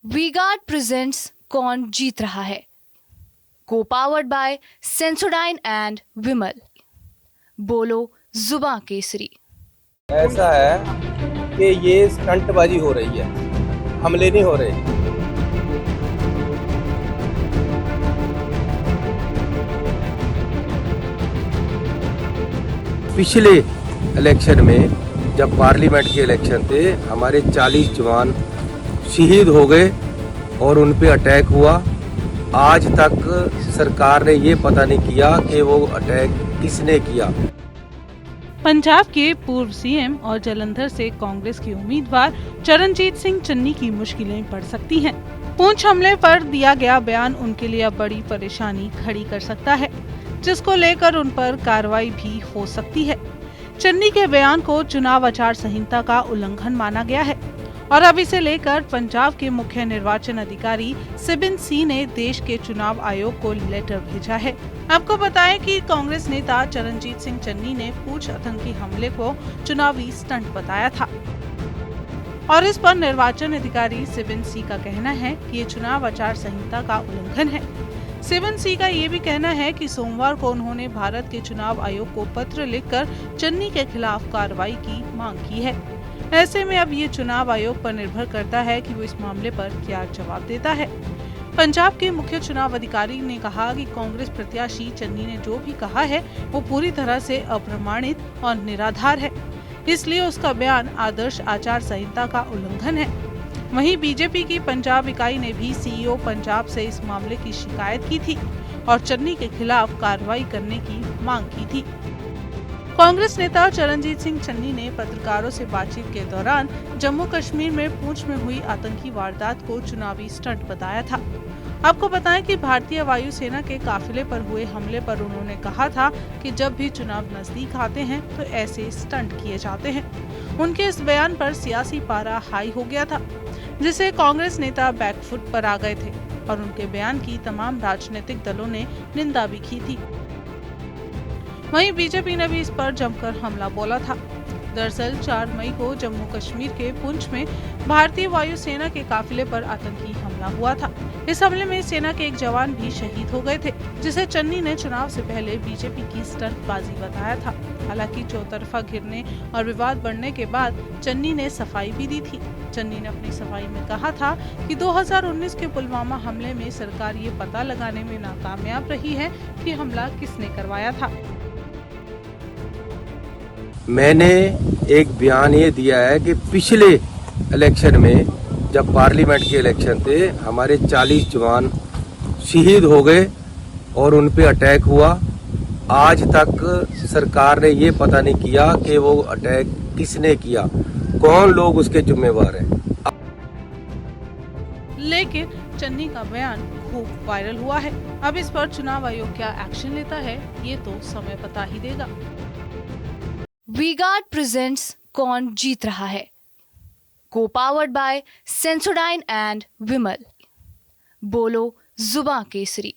V-Guard presents कौन जीत रहा है, को पावर्ड बाय सेंसोडाइन एंड विमल। बोलो जुबां केसरी। ऐसा है कि ये स्टंटबाजी हो रही है, हमले नहीं हो रहे। पिछले इलेक्शन में जब पार्लियामेंट के इलेक्शन थे, हमारे 40 जवान शहीद हो गए और उन पे अटैक हुआ। आज तक सरकार ने ये पता नहीं किया कि वो अटैक किसने किया। पंजाब के पूर्व सीएम और जालंधर से कांग्रेस के उम्मीदवार चरणजीत सिंह चन्नी की मुश्किलें बढ़ सकती हैं। पुंछ हमले पर दिया गया बयान उनके लिए अब बड़ी परेशानी खड़ी कर सकता है, जिसको लेकर उन पर कार्रवाई भी हो सकती है। चन्नी के बयान को चुनाव आचार संहिता का उल्लंघन माना गया है और अब इसे लेकर पंजाब के मुख्य निर्वाचन अधिकारी सिबिन सी ने देश के चुनाव आयोग को लेटर भेजा है। आपको बताएं कि कांग्रेस नेता चरणजीत सिंह चन्नी ने पुंछ आतंकी हमले को चुनावी स्टंट बताया था और इस पर निर्वाचन अधिकारी सिबिन सी का कहना है कि ये चुनाव आचार संहिता का उल्लंघन है। सिबिन सी का ये भी कहना है कि सोमवार को उन्होंने भारत के चुनाव आयोग को पत्र लिखकर चन्नी के खिलाफ कार्रवाई की मांग की है। ऐसे में अब ये चुनाव आयोग पर निर्भर करता है कि वो इस मामले पर क्या जवाब देता है। पंजाब के मुख्य चुनाव अधिकारी ने कहा कि कांग्रेस प्रत्याशी चन्नी ने जो भी कहा है वो पूरी तरह से अप्रमाणित और निराधार है, इसलिए उसका बयान आदर्श आचार संहिता का उल्लंघन है। वहीं बीजेपी की पंजाब इकाई ने भी सीईओ पंजाब से इस मामले की शिकायत की थी और चन्नी के खिलाफ कार्रवाई करने की मांग की थी। कांग्रेस नेता चरणजीत सिंह चन्नी ने पत्रकारों से बातचीत के दौरान जम्मू कश्मीर में पुंछ में हुई आतंकी वारदात को चुनावी स्टंट बताया था। आपको बताएं कि भारतीय वायुसेना के काफिले पर हुए हमले पर उन्होंने कहा था कि जब भी चुनाव नजदीक आते हैं तो ऐसे स्टंट किए जाते हैं। उनके इस बयान पर सियासी पारा हाई हो गया था, जिसे कांग्रेस नेता बैकफुट पर आ गए थे और उनके बयान की तमाम राजनीतिक दलों ने निंदा भी की थी। वहीं बीजेपी ने भी इस पर जमकर हमला बोला था। दरअसल 4 मई को जम्मू कश्मीर के पुंछ में भारतीय वायुसेना के काफिले पर आतंकी हमला हुआ था। इस हमले में सेना के एक जवान भी शहीद हो गए थे, जिसे चन्नी ने चुनाव से पहले बीजेपी की स्टंटबाजी बताया था। हालांकि चौतरफा घिरने और विवाद बढ़ने के बाद चन्नी ने सफाई भी दी थी। चन्नी ने अपनी सफाई में कहा था कि 2019 के पुलवामा हमले में सरकार ये पता लगाने में नाकामयाब रही है कि हमला किसने करवाया था। मैंने एक बयान ये दिया है कि पिछले इलेक्शन में जब पार्लियामेंट के इलेक्शन थे, हमारे 40 जवान शहीद हो गए और उन पे अटैक हुआ। आज तक सरकार ने ये पता नहीं किया कि वो अटैक किसने किया, कौन लोग उसके जिम्मेवार हैं। लेकिन चन्नी का बयान खूब वायरल हुआ है। अब इस पर चुनाव आयोग क्या एक्शन लेता है, ये तो समय बता ही देगा। वी-गार्ड प्रेजेंट्स कौन जीत रहा है, को पावर्ड बाय सेंसोडाइन एंड विमल। बोलो जुबां केसरी।